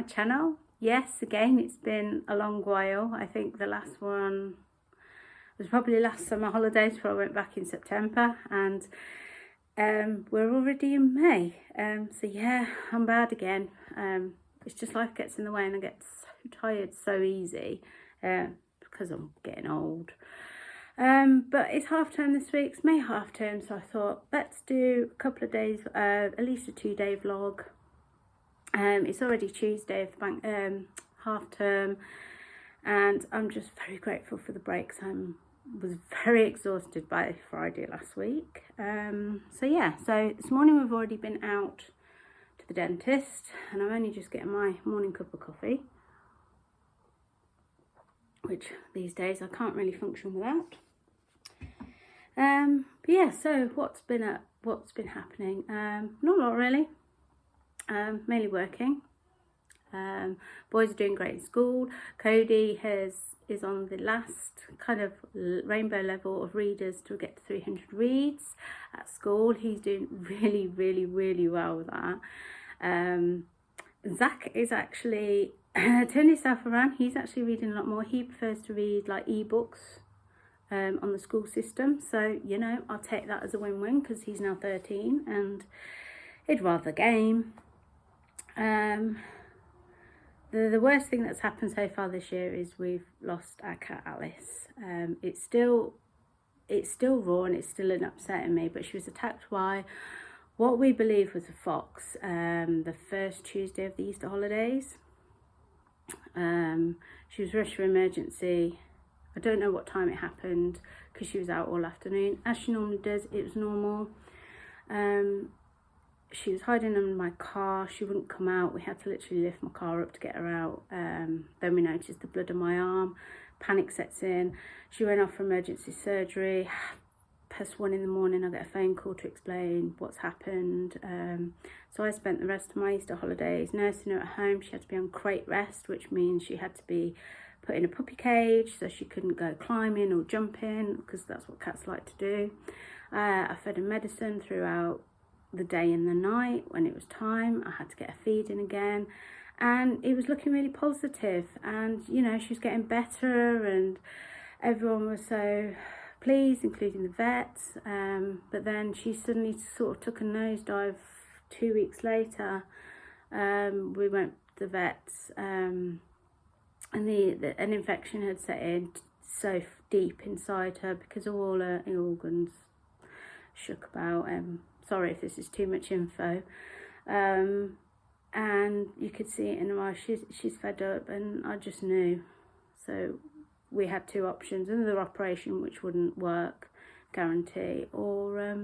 channel. Yes, again, it's been a long while. I think the last one was probably last summer holidays before I went back in September, and we're already in May. So yeah, I'm bad again. It's just life gets in the way and I get so tired so easy because I'm getting old. But it's half term this week. It's May half term, so I thought let's do a couple of days, at least a 2-day vlog. It's already Tuesday of the half term, and I'm just very grateful for the breaks. I was very exhausted by Friday last week. So yeah, so this morning we've already been out to the dentist, and I'm only just getting my morning cup of coffee, which these days I can't really function without. But yeah, so what's been happening? Not a lot really. Mainly working. Boys are doing great in school. Cody is on the last kind of rainbow level of readers to get to 300 reads at school. He's doing really, really, really well with that. Zach is actually turned himself around. He's actually reading a lot more. He prefers to read like ebooks on the school system. So, you know, I'll take that as a win-win because he's now 13 and he'd rather game. The worst thing that's happened so far this year is we've lost our cat Alice. It's still raw and it's still upsetting me, but she was attacked by what we believe was a fox the first Tuesday of the Easter holidays. She was rushed for emergency. I don't know what time it happened because she was out all afternoon, as she normally does. It was normal. She was hiding in my car. She wouldn't come out. We had to literally lift my car up to get her out. Then we noticed the blood on my arm. Panic sets in. She went off for emergency surgery. Past 1 in the morning, I get a phone call to explain what's happened. So I spent the rest of my Easter holidays nursing her at home. She had to be on crate rest, which means she had to be put in a puppy cage so she couldn't go climbing or jumping, because that's what cats like to do. I fed her medicine throughout the day and the night. When it was time, I had to get her feeding again, and it was looking really positive, and you know, she was getting better and everyone was so pleased, including the vets. But then she suddenly sort of took a nosedive 2 weeks later. We went to the vets, and an infection had set in so deep inside her because of all her organs shook about. Sorry if this is too much info. And you could see it in her eyes. She's fed up, and I just knew. So we had 2 options: another operation, which wouldn't work, guarantee, or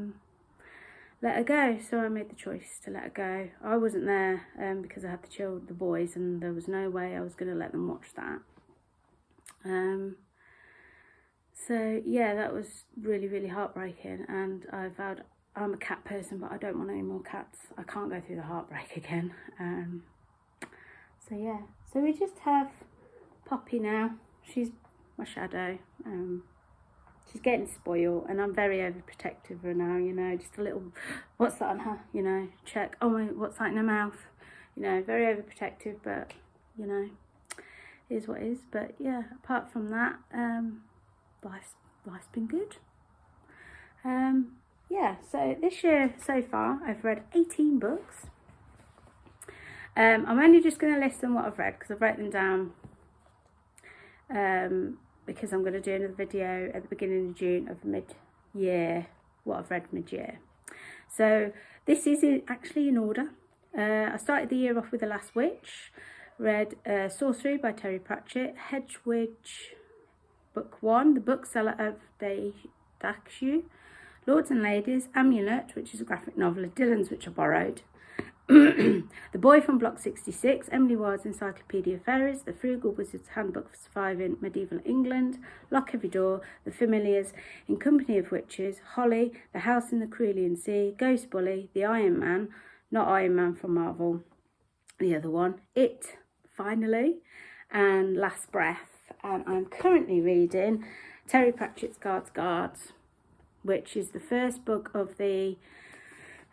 let her go. So I made the choice to let her go. I wasn't there because I had the boys, and there was no way I was going to let them watch that. So yeah, that was really, really heartbreaking, and I vowed, I'm a cat person, but I don't want any more cats. I can't go through the heartbreak again. So yeah, so we just have Poppy now. She's my shadow. She's getting spoiled, and I'm very overprotective of her now, you know, just a little, what's that on her, you know, check, oh my, what's that in her mouth, you know, very overprotective, but, you know, is what is. But yeah, apart from that, life's been good. Yeah, so this year so far I've read 18 books. I'm only just going to list them what I've read because I've written them down, because I'm going to do another video at the beginning of June of mid-year, what I've read mid-year. So this is actually in order. I started the year off with The Last Witch, read Sorcery by Terry Pratchett, Hedwige Book 1, The Bookseller of Dakshu, Lords and Ladies, Amulet, which is a graphic novel of Dylan's, which I borrowed, The Boy from Block 66, Emily Wild's Encyclopedia of Fairies, The Frugal Wizard's Handbook for Surviving Medieval England, Lock Every Door, The Familiars, In Company of Witches, Holly, The House in the Cerulean Sea, Ghost Bully, The Iron Man, not Iron Man from Marvel, the other one, It, finally, and Last Breath. And I'm currently reading Terry Pratchett's Guards, which is the first book of the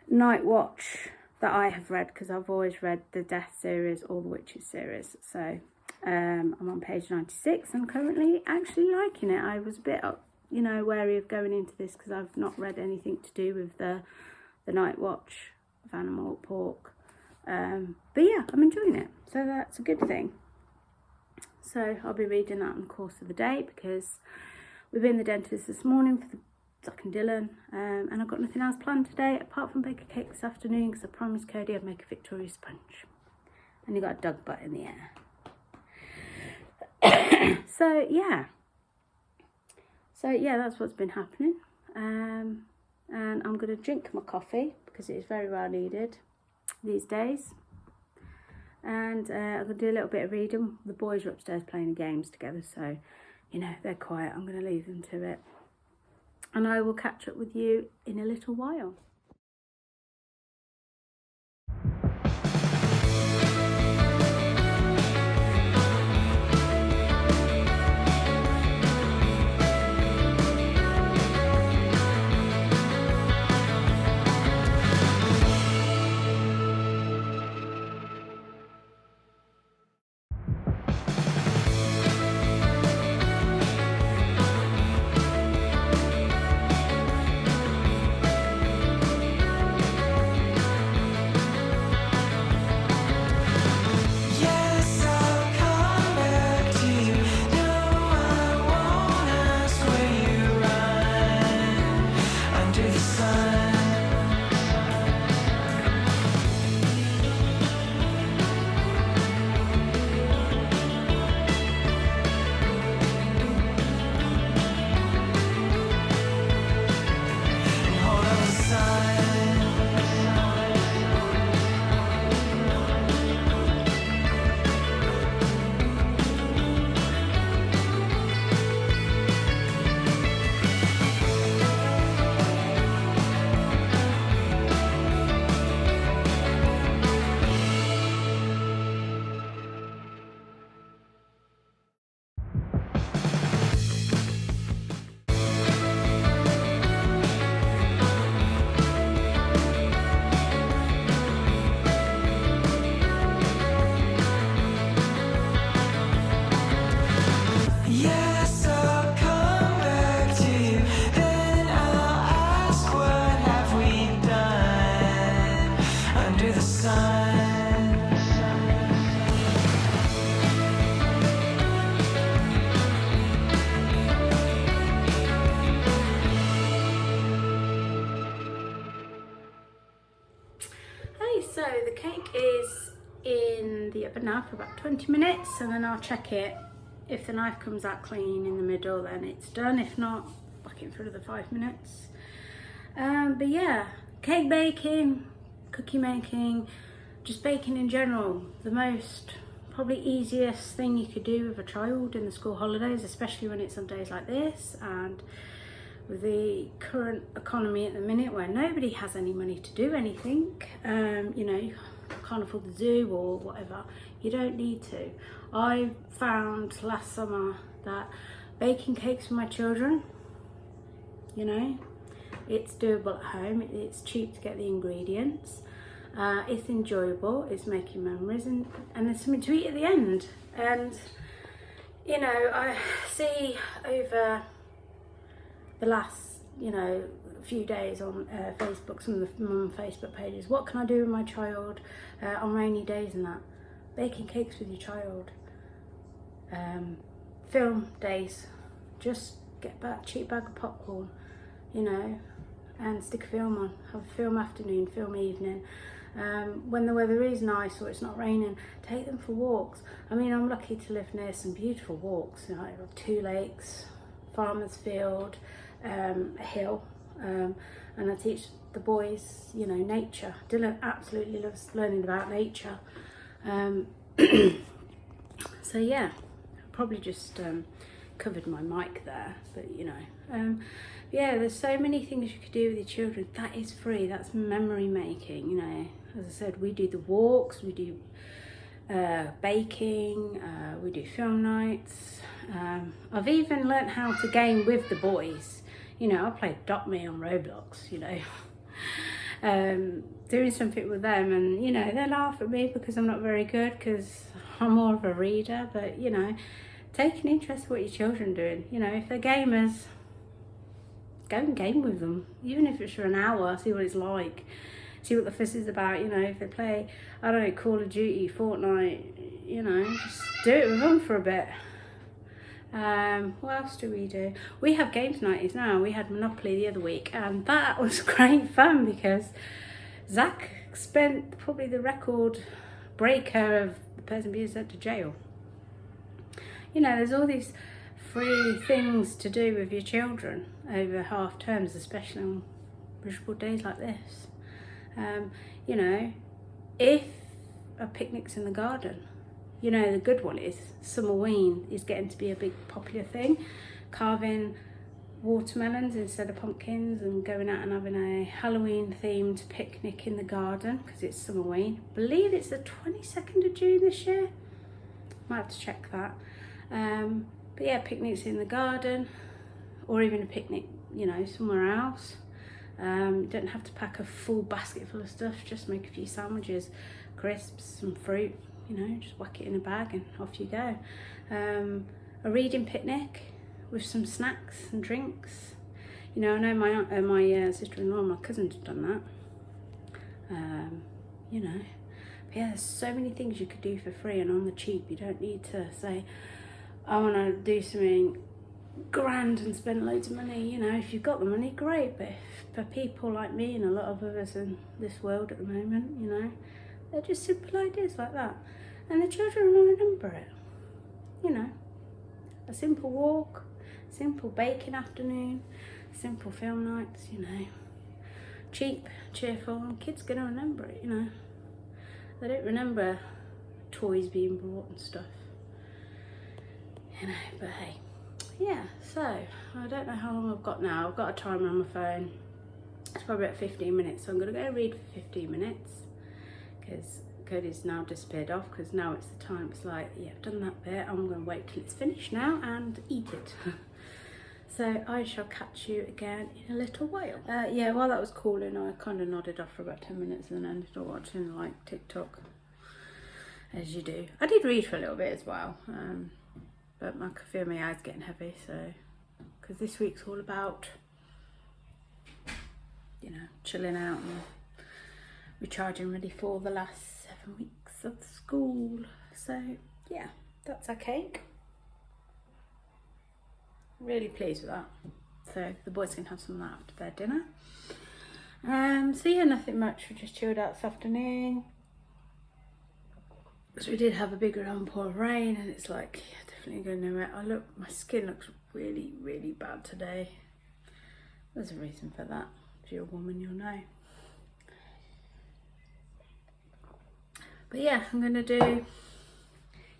Night Watch that I have read, because I've always read the Death series or the Witches series. So I'm on page 96 and currently actually liking it. I was a bit, you know, wary of going into this because I've not read anything to do with the Night Watch of Animal Pork. But yeah, I'm enjoying it, so that's a good thing. So I'll be reading that in the course of the day, because we've been to the dentist this morning for the Zach and Dylan, and I've got nothing else planned today apart from bake a cake this afternoon, because I promised Cody I'd make a Victoria sponge, and he got a dog butt in the air. So yeah, that's what's been happening, and I'm going to drink my coffee because it is very well needed these days. And I'm going to do a little bit of reading. The boys are upstairs playing games together, so, you know, they're quiet. I'm going to leave them to it. And I will catch up with you in a little while. So the cake is in the oven now for about 20 minutes, and then I'll check it. If the knife comes out clean in the middle, then it's done. If not, back in for another 5 minutes. But yeah, cake baking, cookie making, just baking in general, the most probably easiest thing you could do with a child in the school holidays, especially when it's on days like this, and with the current economy at the minute where nobody has any money to do anything, you know, you can't afford the zoo or whatever, you don't need to. I found last summer that baking cakes for my children, you know, it's doable at home, it's cheap to get the ingredients, it's enjoyable, it's making memories, and there's something to eat at the end. And, you know, I see over the last, you know, few days on Facebook, some of the mum Facebook pages, what can I do with my child on rainy days and that? Baking cakes with your child. Film days, just get a cheap bag of popcorn, you know, and stick a film on, have a film afternoon, film evening. When the weather is nice or it's not raining, take them for walks. I mean, I'm lucky to live near some beautiful walks, you know, I have 2 lakes, farmer's field, a hill, and I teach the boys, you know, nature. Dylan absolutely loves learning about nature. So yeah, probably just covered my mic there, but you know, yeah, there's so many things you could do with your children. That is free, that's memory making, you know. As I said, we do the walks, we do baking, we do film nights. I've even learnt how to game with the boys. You know, I played Adopt Me on Roblox, you know. doing something with them, and you know, they laugh at me because I'm not very good, because I'm more of a reader. But you know, take an interest in what your children are doing. You know, if they're gamers, go and game with them, even if it's for an hour. See what it's like, see what the fuss is about. You know, if they play, I don't know, Call of Duty, Fortnite, you know, just do it with them for a bit. What else do we do? We have games nights now. We had Monopoly the other week, and that was great fun because Zach spent probably the record breaker of the person being sent to jail. You know, there's all these free things to do with your children over half terms, especially on miserable days like this. You know, if a picnic's in the garden, you know, the good one is Summerween is getting to be a big popular thing. Carving watermelons instead of pumpkins and going out and having a Halloween themed picnic in the garden because it's Summerween. I believe it's the 22nd of June this year. Might have to check that. But yeah, picnics in the garden, or even a picnic, you know, somewhere else. You don't have to pack a full basket full of stuff, just make a few sandwiches, crisps, some fruit, you know, just whack it in a bag and off you go. A reading picnic with some snacks and drinks. You know, I know my sister-in-law and my cousins have done that. You know, but yeah, there's so many things you could do for free and on the cheap. You don't need to say, I want to do something grand and spend loads of money. You know, if you've got the money, great, but for people like me and a lot of others in this world at the moment, you know, they're just simple ideas like that, and the children will remember it. You know, a simple walk, simple baking afternoon, simple film nights, you know, cheap, cheerful, and kids gonna remember it. You know, they don't remember toys being bought and stuff, you know, but hey. Yeah, so I don't know how long I've got now. I've got a timer on my phone. It's probably about 15 minutes, so I'm going to go read for 15 minutes because Cody's now disappeared off, because now it's the time. It's like, yeah, I've done that bit. I'm going to wait till it's finished now and eat it. So I shall catch you again in a little while. Yeah, while that was calling, I kind of nodded off for about 10 minutes and then ended up watching like TikTok, as you do. I did read for a little bit as well. But I can feel my eyes getting heavy, so, because this week's all about, you know, chilling out and recharging, ready for the last 7 weeks of school. So yeah, that's our cake. Really pleased with that. So the boys can have some of that after their dinner. So yeah, nothing much. We just chilled out this afternoon. So we did have a big downpour of rain, and it's like, yeah, definitely going nowhere. My skin looks really, really bad today. There's a reason for that. If you're a woman, you'll know. But yeah, I'm gonna do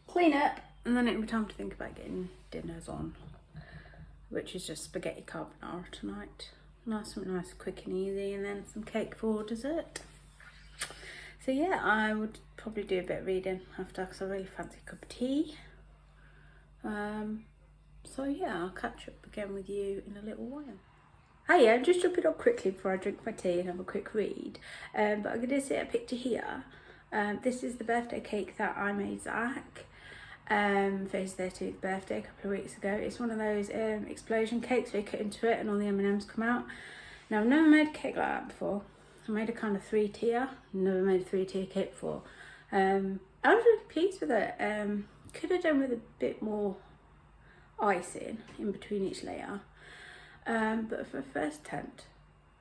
clean up, and then it'll be time to think about getting dinners on, which is just spaghetti carbonara tonight. Something nice, quick and easy, and then some cake for dessert. So yeah, I would probably do a bit of reading after, because I really fancy a cup of tea. So yeah, I'll catch up again with you in a little while. Hiya, I'm just jumping on quickly before I drink my tea and have a quick read. But I'm going to see a picture here. This is the birthday cake that I made Zach for his 30th birthday a couple of weeks ago. It's one of those explosion cakes where you cut into it and all the M&Ms come out. Now, I've never made a cake like that before. I made a kind of 3-tier. Never made a 3-tier cake before. I was really pleased with it. Could have done with a bit more icing in between each layer. But for a first attempt,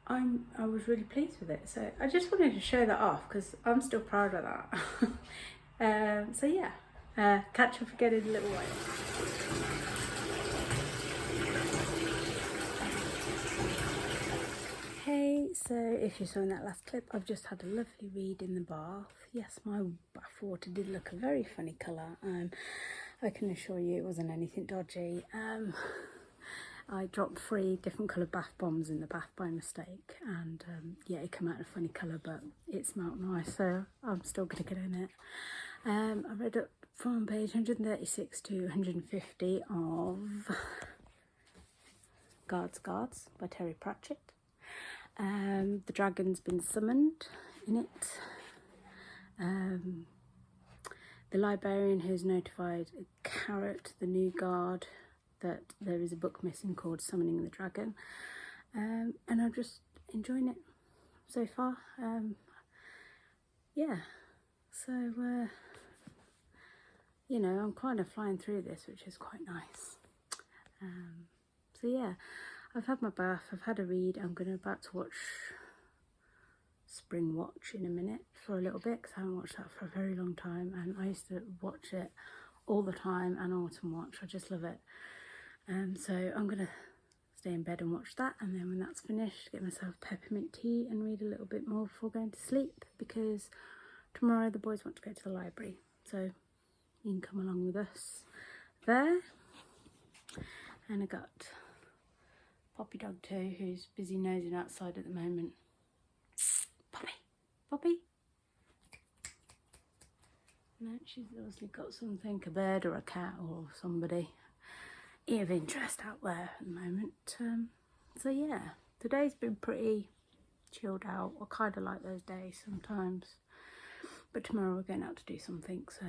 I was really pleased with it. So I just wanted to show that off because I'm still proud of that. So yeah, catch up again in a little while. Hey, so if you saw in that last clip, I've just had a lovely read in the bath. Yes, my bath water did look a very funny colour. I can assure you it wasn't anything dodgy. I dropped 3 different coloured bath bombs in the bath by mistake, and yeah, it came out in a funny colour, but it smelled nice, so I'm still going to get in it. I read up from page 136 to 150 of Guards by Terry Pratchett. The dragon's been summoned in it. The librarian has notified Carrot, the new guard, that there is a book missing called Summoning the Dragon. And I'm just enjoying it so far. Yeah, so you know, I'm kind of flying through this, which is quite nice. So yeah, I've had my bath, I've had a read. I'm about to watch Spring Watch in a minute for a little bit, because I haven't watched that for a very long time, and I used to watch it all the time, and Autumn Watch, I just love it. So I'm gonna stay in bed and watch that, and then when that's finished, get myself peppermint tea and read a little bit more before going to sleep, because tomorrow the boys want to go to the library, so you can come along with us there. And I got Poppy Dog too, who's busy nosing outside at the moment. Poppy, Poppy. No, she's obviously got something, a bird or a cat or somebody of interest out there at the moment. So yeah, today's been pretty chilled out. I kind of like those days sometimes, but tomorrow we're going out to do something, so,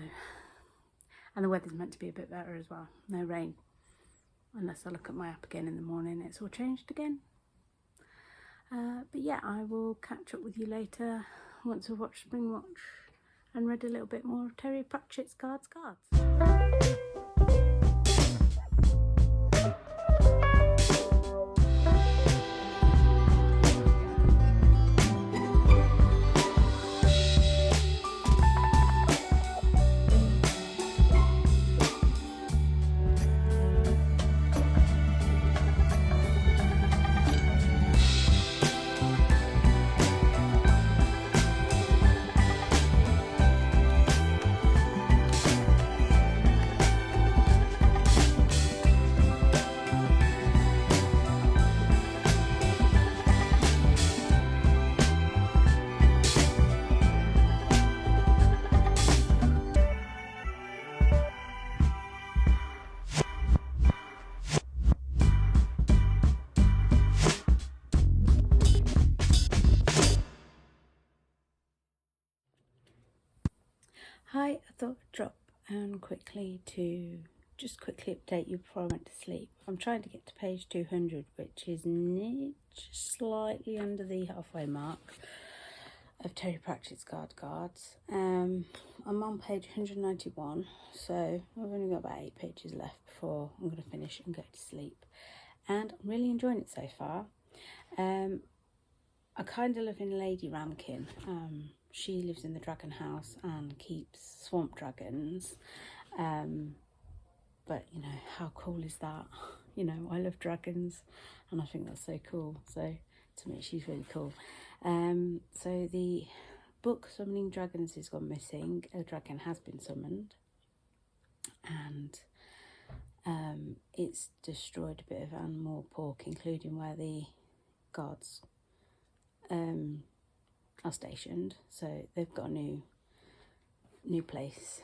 and the weather's meant to be a bit better as well. No rain, unless I look at my app again in the morning, it's all changed again. But yeah, I will catch up with you later once I've watched Spring Watch and read a little bit more of Terry Pratchett's Guards. Hi, I thought I'd drop quickly to just quickly update you before I went to sleep. I'm trying to get to page 200, which is just slightly under the halfway mark of Terry Pratchett's Guards. I'm on page 191, so I've only got about 8 pages left before I'm going to finish and go to sleep. And I'm really enjoying it so far. I kind of live in Lady Ramkin. She lives in the dragon house and keeps swamp dragons. But, you know, how cool is that? You know, I love dragons and I think that's so cool. So, to me, she's really cool. So, the book Summoning Dragons has gone missing. A dragon has been summoned. And it's destroyed a bit of animal pork, including where the guards are stationed, so they've got a new place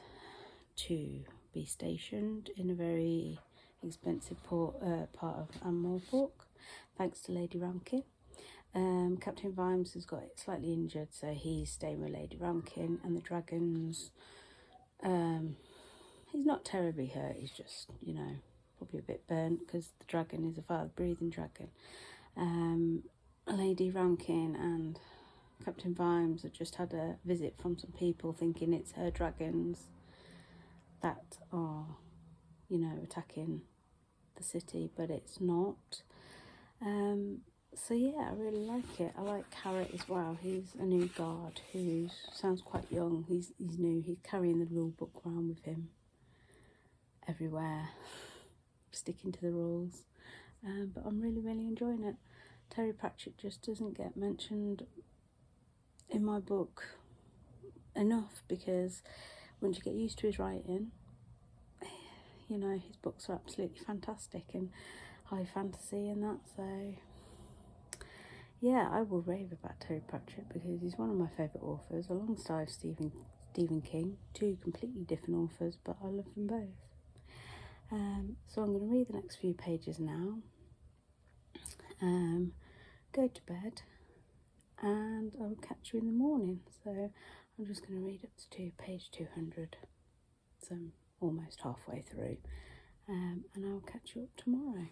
to be stationed in a very expensive part of Anmore Fork, thanks to Lady Ramkin. Captain Vimes has got slightly injured, so he's staying with Lady Ramkin, and the dragons, he's not terribly hurt, he's just, you know, probably a bit burnt because the dragon is a fire-breathing dragon. Lady Ramkin and Captain Vimes have just had a visit from some people thinking it's her dragons that are, you know, attacking the city, but it's not. So yeah, I really like it. I like Carrot as well. He's a new guard who sounds quite young. He's new. He's carrying the rule book around with him everywhere, sticking to the rules. But I'm really enjoying it. Terry Pratchett just doesn't get mentioned in my book enough, because once you get used to his writing, you know, his books are absolutely fantastic and high fantasy and that. So yeah, I will rave about Terry Pratchett because he's one of my favourite authors, alongside Stephen King, two completely different authors, but I love them both. So I'm going to read the next few pages now, go to bed, and I will catch you in the morning. So I'm just going to read up to page 200. So I'm almost halfway through, and I'll catch you up tomorrow.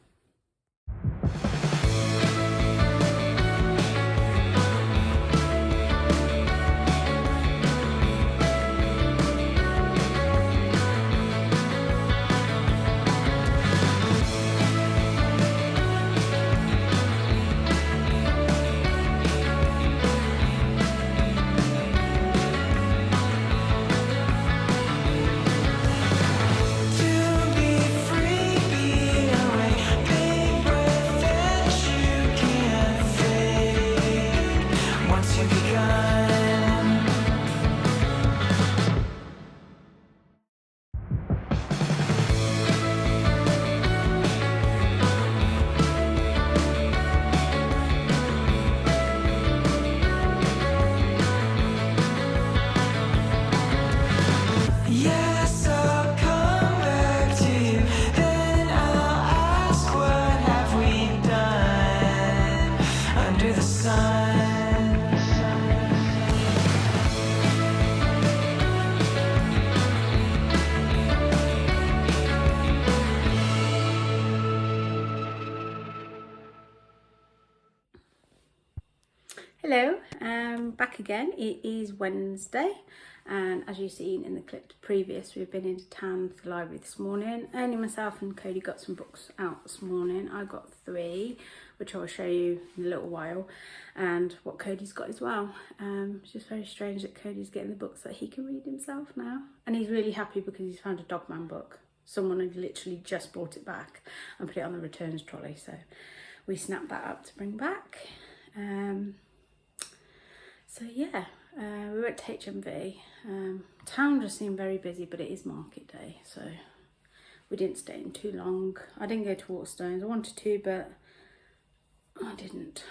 Hello, back again. It is Wednesday, and as you've seen in the clip previous, we've been into town for the library this morning. Only myself and Cody got some books out this morning. I got 3, which I will show you in a little while, and what Cody's got as well. It's just very strange that Cody's getting the books that he can read himself now, and he's really happy because he's found a Dogman book. Someone had literally just brought it back and put it on the returns trolley, so we snapped that up to bring back. So yeah, we went to HMV. Town just seemed very busy, but it is market day, so we didn't stay in too long. I didn't go to Waterstones. I wanted to, but I didn't.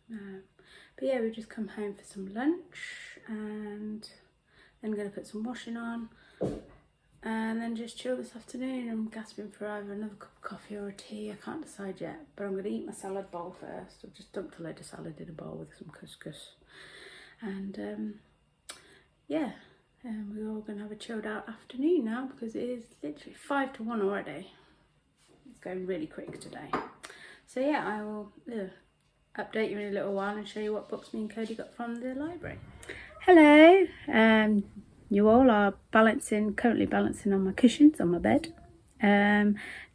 But yeah, we just come home for some lunch, and then going to put some washing on, and then just chill this afternoon. I'm gasping for either another cup of coffee or a tea. I can't decide yet, but I'm going to eat my salad bowl first. I've just dumped a load of salad in a bowl with some couscous. And yeah, we're all going to have a chilled out afternoon now because it is literally 5 to 1 already. It's going really quick today. So yeah, I will update you in a little while and show you what books me and Cody got from the library. Hello, you all are currently balancing on my cushions on my bed.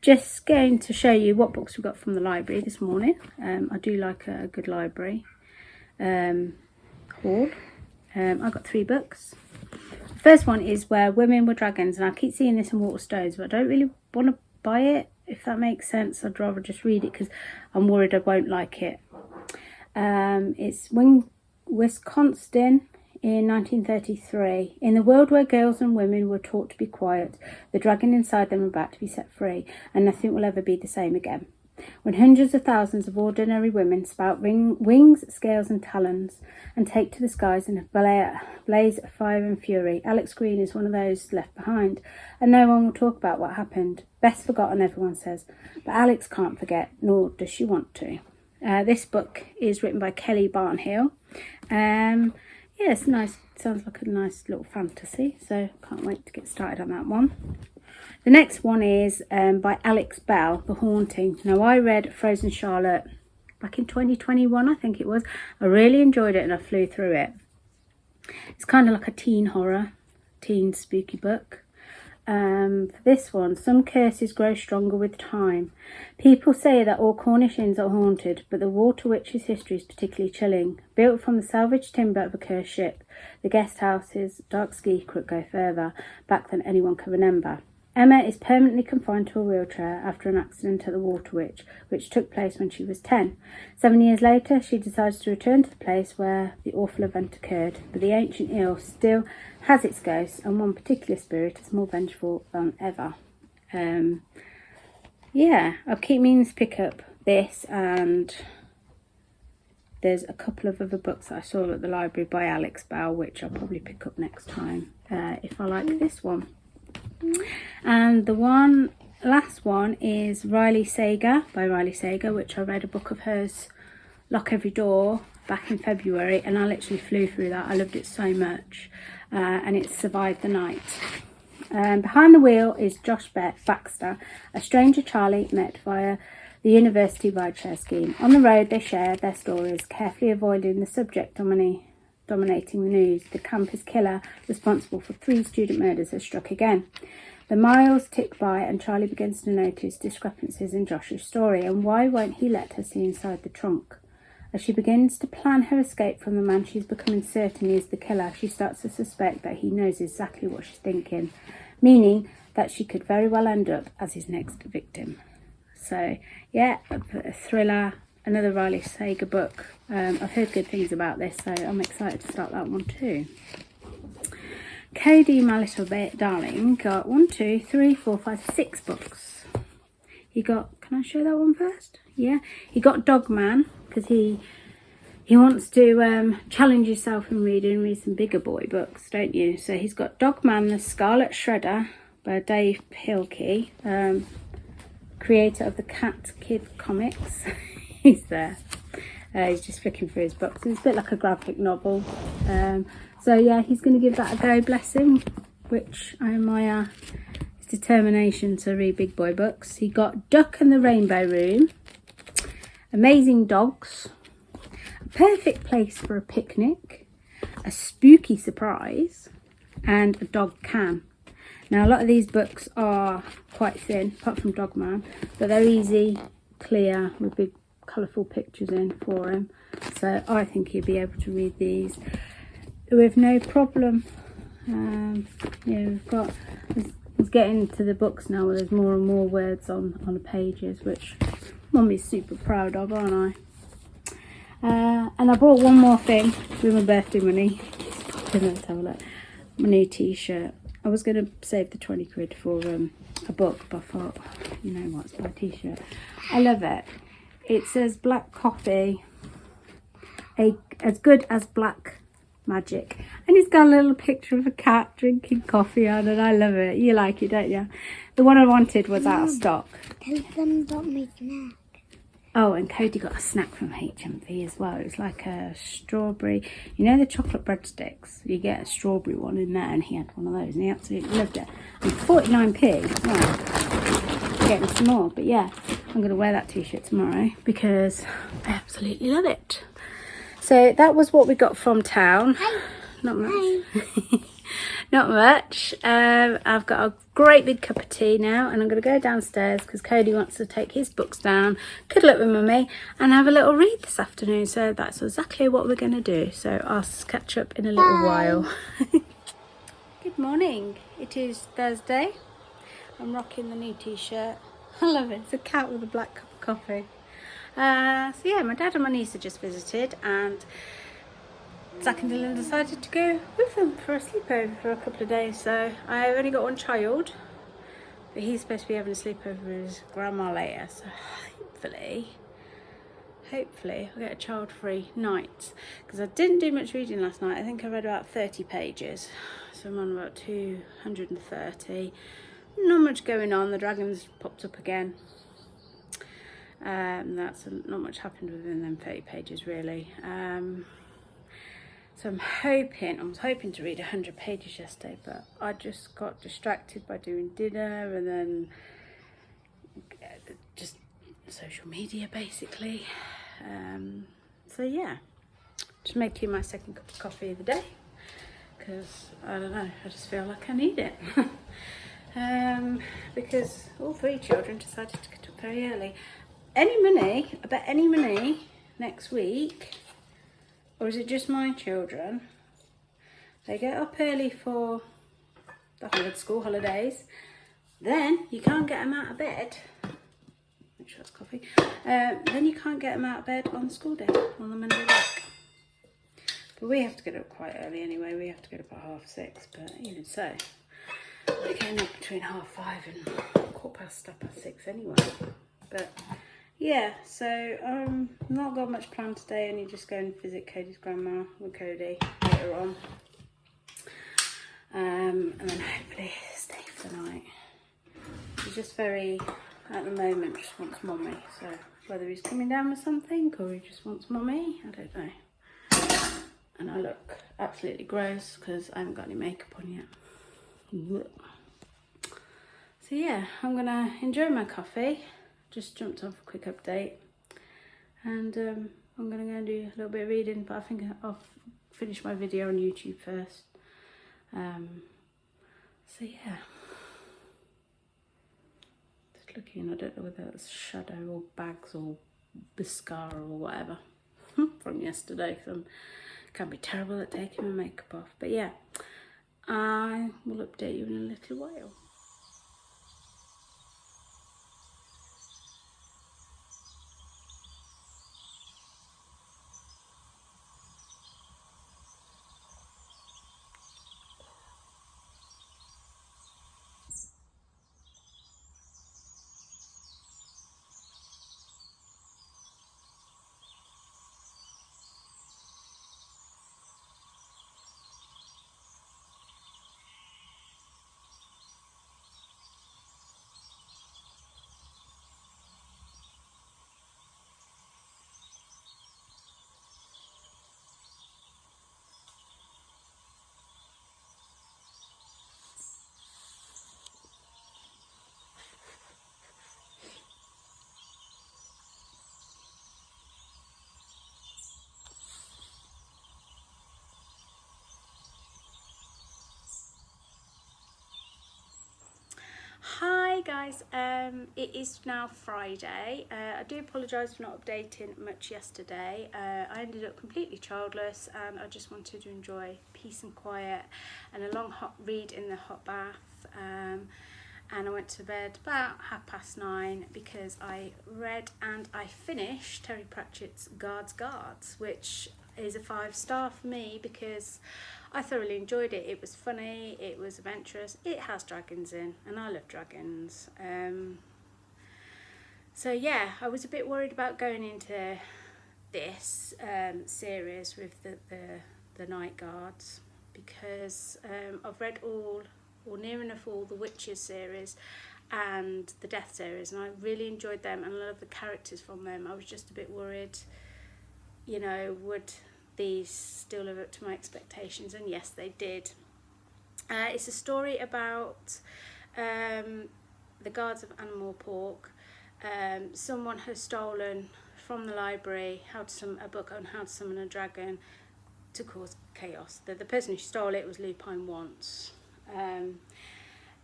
Just going to show you what books we got from the library this morning. I do like a good library haul. I got 3 books. The first one is Where Women Were Dragons, and I keep seeing this in Waterstones, but I don't really want to buy it, if that makes sense. I'd rather just read it because I'm worried I won't like it. It's Wisconsin in 1933. In the world where girls and women were taught to be quiet, the dragon inside them about to be set free, and nothing will ever be the same again. When hundreds of thousands of ordinary women spout wings, scales and talons and take to the skies in a blaze of fire and fury, Alex Green is one of those left behind, and no one will talk about what happened. Best forgotten, everyone says, but Alex can't forget, nor does she want to. This book is written by Kelly Barnhill. Yeah, it's nice. Sounds like a nice little fantasy, so can't wait to get started on that one. The next one is by Alex Bell, The Haunting. Now, I read Frozen Charlotte back in 2021, I think it was. I really enjoyed it and I flew through it. It's kind of like a teen horror, teen spooky book. For this one, some curses grow stronger with time. People say that all Cornish inns are haunted, but the Water Witch's history is particularly chilling. Built from the salvaged timber of a cursed ship, the guest house's dark secret go further back than anyone can remember. Emma is permanently confined to a wheelchair after an accident at the Water Witch, which took place when she was 10. 7 years later, she decides to return to the place where the awful event occurred, but the ancient inn still has its ghosts, and one particular spirit is more vengeful than ever. Yeah, I'll keep meaning to pick up this, and there's a couple of other books that I saw at the library by Alex Bell, which I'll probably pick up next time if I like this one. And the last one is Riley Sager by Riley Sager, which I read a book of hers Lock Every Door back in February, and I literally flew through that. I loved it so much, and it survived the night. Behind the wheel is Josh Baxter, a stranger Charlie met via the university rideshare scheme. On the road, they share their stories, carefully avoiding the subject dominating the news. The campus killer responsible for 3 student murders has struck again. The miles tick by and Charlie begins to notice discrepancies in Josh's story, and why won't he let her see inside the trunk? As she begins to plan her escape from the man she's becoming certain is the killer, she starts to suspect that he knows exactly what she's thinking, meaning that she could very well end up as his next victim. So, yeah, a thriller, another Riley Sager book. I've heard good things about this, so I'm excited to start that one too. Cody, my little darling, got 6 books. He got, can I show that one first? Yeah, he got Dogman, because he wants to challenge himself in read some bigger boy books, don't you? So he's got Dogman, The Scarlet Shredder by Dave Pilkey, creator of the Cat Kid comics. He's there. He's just flicking through his books. It's a bit like a graphic novel. So yeah, he's going to give that a go, bless him, which I admire his determination to read big boy books. He got Duck and the Rainbow Room, Amazing Dogs, A Perfect Place for a Picnic, A Spooky Surprise, and A Dog Can. Now, a lot of these books are quite thin, apart from Dogman, but they're easy, clear, with big colourful pictures in for him. So I think he'll be able to read these with no problem. He's getting to the books now where there's more and more words on the pages, which Mummy's super proud of, aren't I? And I bought one more thing with my birthday money. Let's have a look. My new t-shirt. I was going to save the 20 quid for a book, but I thought, you know what, it's my t-shirt. I love it. It says black coffee, as good as black magic. And it's got a little picture of a cat drinking coffee on, and I love it. You like it, don't you? The one I wanted was out of stock. Tell them about my snack. Oh, and Cody got a snack from HMV as well. It was like a strawberry, you know the chocolate breadsticks? You get a strawberry one in there, and he had one of those, and he absolutely loved it. And 49p, well, getting some more. But yeah, I'm going to wear that t-shirt tomorrow because I absolutely love it. So that was what we got from town. Hi. Not much. Hi. Not much. I've got a great big cup of tea now, and I'm going to go downstairs because Cody wants to take his books down, cuddle up with Mummy, and have a little read this afternoon. So that's exactly what we're going to do. So I'll catch up in a little while. Good morning. It is Thursday. I'm rocking the new t-shirt. I love it. It's a cat with a black cup of coffee. So yeah, my dad and my niece have just visited, and Zach and Dylan decided to go with them for a sleepover for a couple of days. So I've only got one child, but he's supposed to be having a sleepover with his grandma later. So hopefully I'll get a child-free night, because I didn't do much reading last night. I think I read about 30 pages, so I'm on about 230. Not much going on. The dragons popped up again. That's not much happened within them 30 pages really. So I was hoping to read 100 pages yesterday, but I just got distracted by doing dinner and then just social media basically. So yeah, just making my second cup of coffee of the day, because I don't know, I just feel like I need it. Because all 3 children decided to get up very early. I bet any money next week, or is it just my children? They get up early for the school holidays, then you can't get them out of bed. Make sure that's coffee. Then you can't get them out of bed on the school day, on the Monday week. But we have to get up quite early anyway. We have to get up at 6:30, but even so, we're getting up between 5:30 and 6:15 anyway. But yeah, so not got much planned today, only just going to visit Cody's grandma with Cody later on. And then hopefully stay for the night. She's just at the moment, just wants Mummy, so whether he's coming down with something or he just wants mummy, I don't know. And I look absolutely gross because I haven't got any makeup on yet. So yeah, I'm gonna enjoy my coffee. Just jumped off a quick update, and I'm gonna go and do a little bit of reading, but I think I'll finish my video on YouTube first. So yeah, just looking, I don't know whether it's shadow or bags or mascara or whatever from yesterday, because I can be terrible at taking my makeup off. But yeah, I will update you in a little while. Hi guys, it is now Friday. I do apologise for not updating much yesterday. I ended up completely childless and I just wanted to enjoy peace and quiet and a long hot read in the hot bath. And I went to bed about 9:30 because I read and I finished Terry Pratchett's Guards, which is a 5-star for me because I thoroughly enjoyed it. It was funny, it was adventurous, it has dragons in, and I love dragons. So yeah, I was a bit worried about going into this series with the Night Guards because I've read all, or near enough all, the Witches series and the Death series, and I really enjoyed them and I love the characters from them. I was just a bit worried, you know, would these still live up to my expectations? And yes, they did. It's a story about the guards of Animal Pork. Someone has stolen from the library a book on how to summon a dragon to cause chaos. The person who stole it was Lupine Once.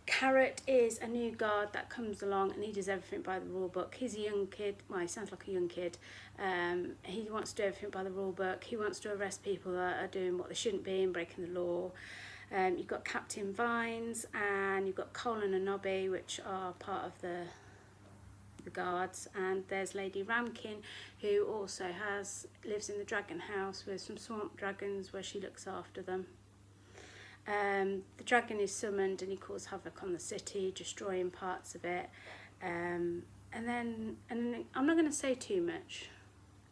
Carrot is a new guard that comes along and he does everything by the rule book. He's a young kid, well, he sounds like a young kid. He wants to do everything by the rule book. He wants to arrest people that are doing what they shouldn't be and breaking the law. You've got Captain Vines and you've got Colin and Nobby, which are part of the guards, and there's Lady Ramkin, who also lives in the dragon house with some swamp dragons where she looks after them. The dragon is summoned and he caused havoc on the city, destroying parts of it. And I'm not going to say too much.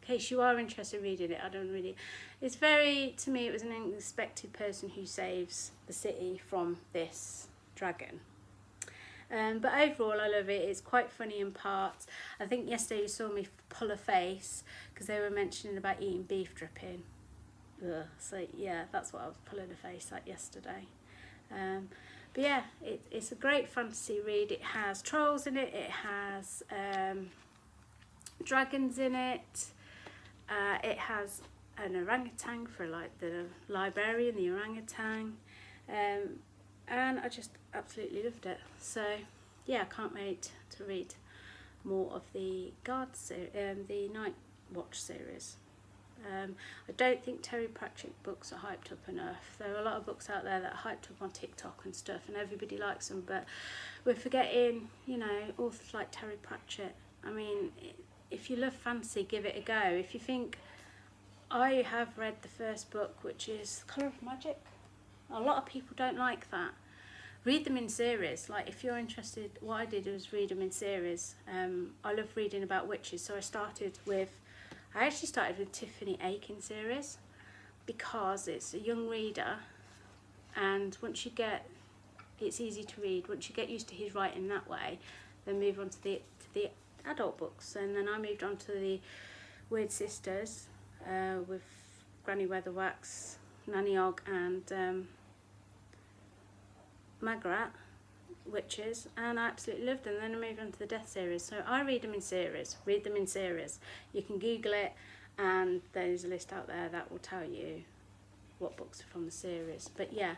In case you are interested in reading it, it's very, to me, it was an unexpected person who saves the city from this dragon. But overall, I love it. It's quite funny in parts. I think yesterday you saw me pull a face because they were mentioning about eating beef dripping. Ugh. So yeah, that's what I was pulling a face at yesterday. But yeah, it's a great fantasy read. It has trolls in it. It has dragons in it. It has an orangutan for like the librarian, the orangutan. And I just absolutely loved it. So yeah, I can't wait to read more of the the Night Watch series. I don't think Terry Pratchett books are hyped up enough. There are a lot of books out there that are hyped up on TikTok and stuff and everybody likes them, but we're forgetting, you know, authors like Terry Pratchett. I mean, if you love fantasy, give it a go. If you think, I have read the first book, which is Colour of Magic. A lot of people don't like that. Read them in series. Like, if you're interested, what I did was read them in series. I love reading about witches, so I actually started with Tiffany Aiken series because it's a young reader, and it's easy to read. Once you get used to his writing that way, then move on to the adult books, and then I moved on to the Weird Sisters with Granny Weatherwax, Nanny Og and Magrat witches, and I absolutely loved them. Then I moved on to the Death series, so I read them in series. You can Google it, and there's a list out there that will tell you what books are from the series. But yeah,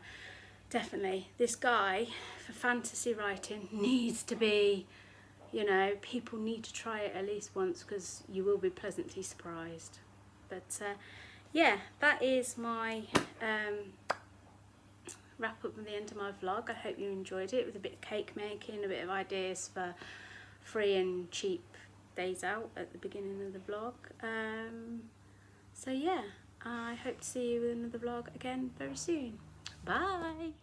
definitely this guy for fantasy writing needs to be, you know, people need to try it at least once, because you will be pleasantly surprised. But yeah, that is my wrap up at the end of my vlog. I hope you enjoyed it, with a bit of cake making, a bit of ideas for free and cheap days out at the beginning of the vlog. So yeah, I hope to see you with another vlog again very soon. Bye!